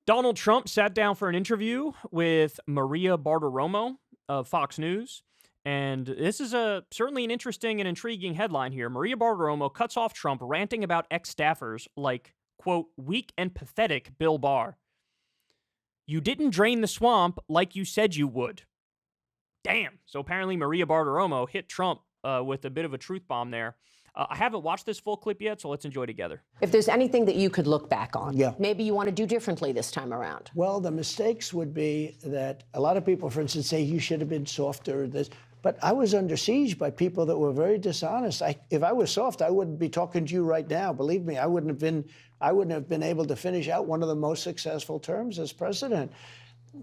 Donald Trump sat down for an interview with Maria Bartiromo of Fox News. And this is certainly an interesting and intriguing headline here. Maria Bartiromo cuts off Trump ranting about ex-staffers like, quote, weak and pathetic Bill Barr. You didn't drain the swamp like you said you would. Damn. So apparently Maria Bartiromo hit Trump with a bit of a truth bomb there. I haven't watched this full clip yet, so let's enjoy together. If there's anything that you could look back on, maybe you want to do differently this time around. Well, the mistakes would be that a lot of people, for instance, say you should have been softer. But I was under siege by people that were very dishonest. If I was soft, I wouldn't be talking to you right now. Believe me, I wouldn't have been able to finish out one of the most successful terms as president,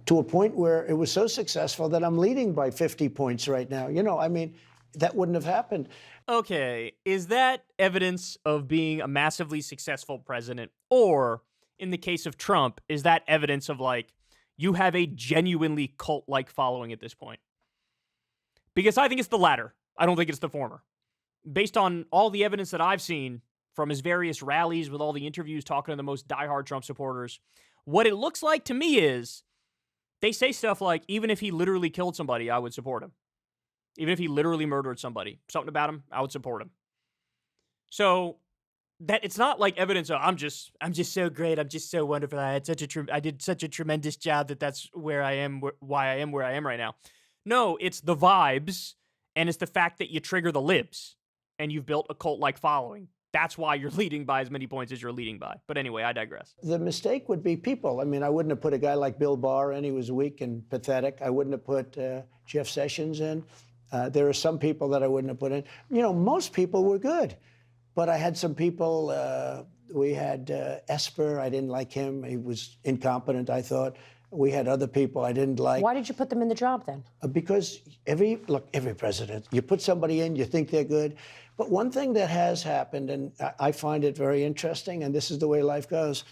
to a point where it was so successful that I'm leading by 50 points right now. You know, I mean, that wouldn't have happened. Okay, is that evidence of being a massively successful president? Or, in the case of Trump, is that evidence of, like, you have a genuinely cult-like following at this point? Because I think it's the latter. I don't think it's the former. Based on all the evidence that I've seen from his various rallies with all the interviews talking to the most diehard Trump supporters, what it looks like to me is they say stuff like, even if he literally killed somebody, I would support him. Even if he literally murdered somebody, something about him, I would support him. So that it's not like evidence of I'm just so great, I'm just so wonderful. I did such a tremendous job that's where I am, why I am where I am right now. No, it's the vibes, and it's the fact that you trigger the libs, and you've built a cult-like following. That's why you're leading by as many points as you're leading by. But anyway, I digress. The mistake would be people. I mean, I wouldn't have put a guy like Bill Barr in. He was weak and pathetic. I wouldn't have put Jeff Sessions in. There are some people that I wouldn't have put in. You know, most people were good. But I had some people, we had Esper. I didn't like him. He was incompetent, I thought. We had other people I didn't like. Why did you put them in the job then? Because every president, you put somebody in, you think they're good. But one thing that has happened, and I find it very interesting, and this is the way life goes,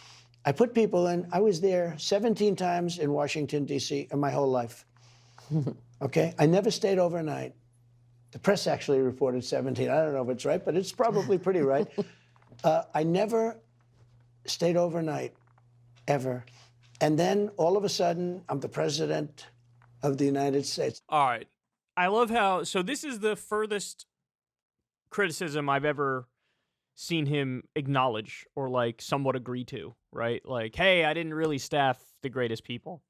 I put people in. I was there 17 times in Washington, D.C. in my whole life. Okay? I never stayed overnight. The press actually reported 17. I don't know if it's right, but it's probably pretty right. I never stayed overnight, ever. And then, all of a sudden, I'm the president of the United States. All right. I love how... So this is the furthest criticism I've ever seen him acknowledge or, like, somewhat agree to, right? Like, hey, I didn't really staff the greatest people.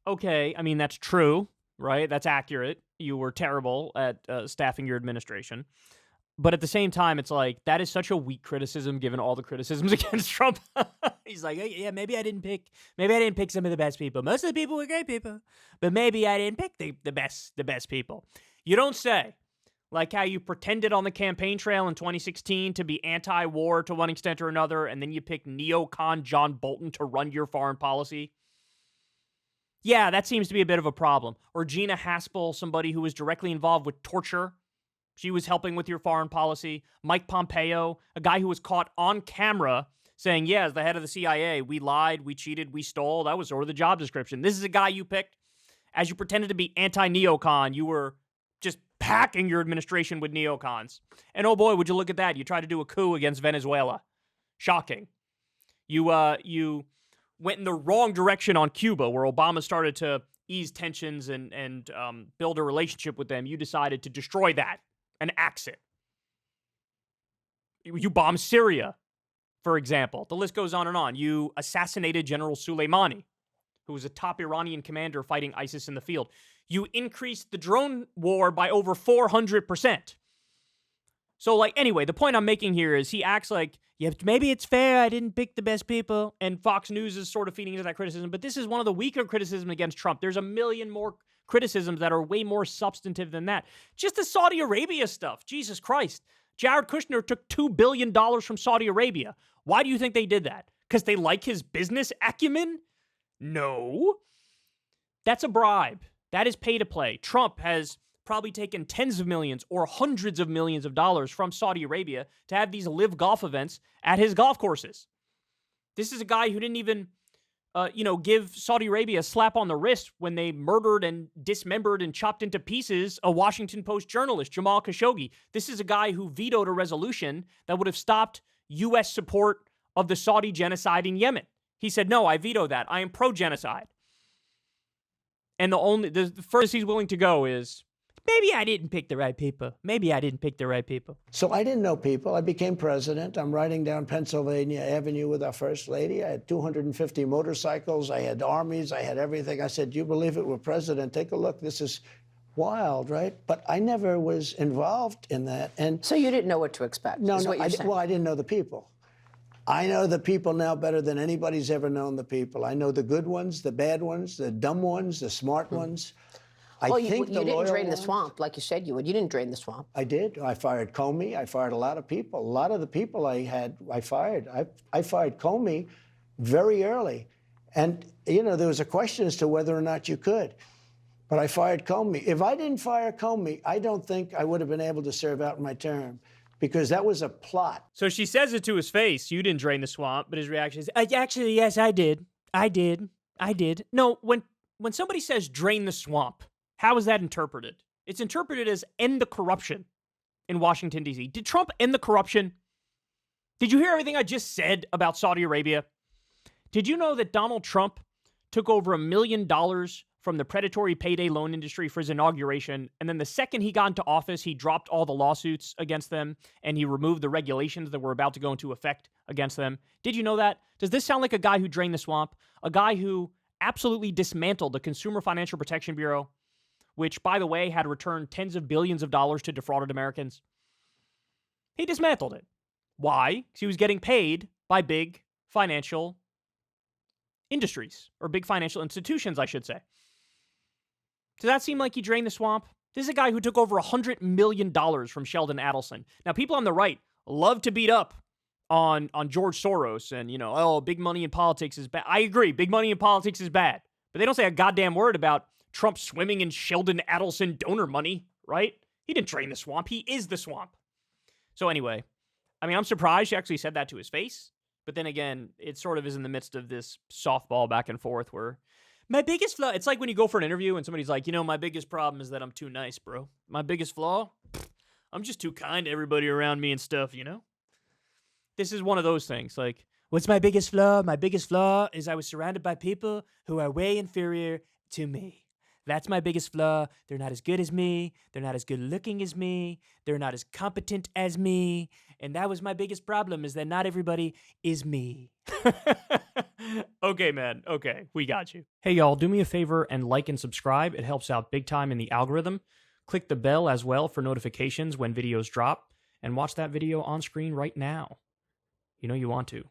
Okay, I mean, that's true, right? That's accurate. You were terrible at staffing your administration. But at the same time, it's like, that is such a weak criticism given all the criticisms against Trump. He's like, hey, yeah, maybe I didn't pick some of the best people. Most of the people were great people, but maybe I didn't pick the best people. You don't say, like how you pretended on the campaign trail in 2016 to be anti-war to one extent or another, and then you picked neocon John Bolton to run your foreign policy. Yeah, that seems to be a bit of a problem. Or Gina Haspel, somebody who was directly involved with torture. She was helping with your foreign policy. Mike Pompeo, a guy who was caught on camera saying, yeah, as the head of the CIA, we lied, we cheated, we stole. That was sort of the job description. This is a guy you picked. As you pretended to be anti-neocon, you were just packing your administration with neocons. And oh boy, would you look at that. You tried to do a coup against Venezuela. Shocking. You went in the wrong direction on Cuba, where Obama started to ease tensions and build a relationship with them. You decided to destroy that and axe it. You bombed Syria, for example. The list goes on and on. You assassinated General Soleimani, who was a top Iranian commander fighting ISIS in the field. You increased the drone war by over 400%. So, like, anyway, the point I'm making here is he acts like, yeah, maybe it's fair, I didn't pick the best people, and Fox News is sort of feeding into that criticism, but this is one of the weaker criticisms against Trump. There's a million more criticisms that are way more substantive than that. Just the Saudi Arabia stuff, Jesus Christ. Jared Kushner took $2 billion from Saudi Arabia. Why do you think they did that? Because they like his business acumen? No. That's a bribe. That is pay to play. Trump has probably taken tens of millions or hundreds of millions of dollars from Saudi Arabia to have these live golf events at his golf courses. This is a guy who didn't even, give Saudi Arabia a slap on the wrist when they murdered and dismembered and chopped into pieces a Washington Post journalist, Jamal Khashoggi. This is a guy who vetoed a resolution that would have stopped U.S. support of the Saudi genocide in Yemen. He said, no, I veto that. I am pro-genocide. And the furthest he's willing to go is, maybe I didn't pick the right people. Maybe I didn't pick the right people. So I didn't know people. I became president. I'm riding down Pennsylvania Avenue with our first lady. I had 250 motorcycles. I had armies. I had everything. I said, do you believe it? We're president. Take a look. This is wild, right? But I never was involved in that. And so you didn't know what to expect? No, I didn't know the people. I know the people now better than anybody's ever known the people. I know the good ones, the bad ones, the dumb ones, the smart ones. Well, you didn't drain the swamp like you said you would. You didn't drain the swamp. I did. I fired Comey. I fired a lot of people. A lot of the people I fired. I fired Comey very early. And, you know, there was a question as to whether or not you could. But I fired Comey. If I didn't fire Comey, I don't think I would have been able to serve out my term. Because that was a plot. So she says it to his face, you didn't drain the swamp, but his reaction is, actually, yes, I did. I did. No, when somebody says drain the swamp, how is that interpreted? It's interpreted as end the corruption in Washington, D.C. Did Trump end the corruption? Did you hear everything I just said about Saudi Arabia? Did you know that Donald Trump took over $1 million from the predatory payday loan industry for his inauguration, and then the second he got into office, he dropped all the lawsuits against them, and he removed the regulations that were about to go into effect against them? Did you know that? Does this sound like a guy who drained the swamp? A guy who absolutely dismantled the Consumer Financial Protection Bureau, which, by the way, had returned tens of billions of dollars to defrauded Americans? He dismantled it. Why? Because he was getting paid by big financial industries, or big financial institutions, I should say. Does that seem like he drained the swamp? This is a guy who took over $100 million from Sheldon Adelson. Now, people on the right love to beat up on George Soros and, you know, oh, big money in politics is bad. I agree, big money in politics is bad. But they don't say a goddamn word about Trump swimming in Sheldon Adelson donor money, right? He didn't drain the swamp. He is the swamp. So anyway, I mean, I'm surprised she actually said that to his face. But then again, it sort of is in the midst of this softball back and forth where my biggest flaw, it's like when you go for an interview and somebody's like, you know, my biggest problem is that I'm too nice, bro. My biggest flaw? I'm just too kind to everybody around me and stuff, you know? This is one of those things. Like, what's my biggest flaw? My biggest flaw is I was surrounded by people who are way inferior to me. That's my biggest flaw. They're not as good as me. They're not as good looking as me. They're not as competent as me. And that was my biggest problem, is that not everybody is me. Okay, man. Okay, we got you. Hey, y'all, do me a favor and like and subscribe. It helps out big time in the algorithm. Click the bell as well for notifications when videos drop. And watch that video on screen right now. You know you want to.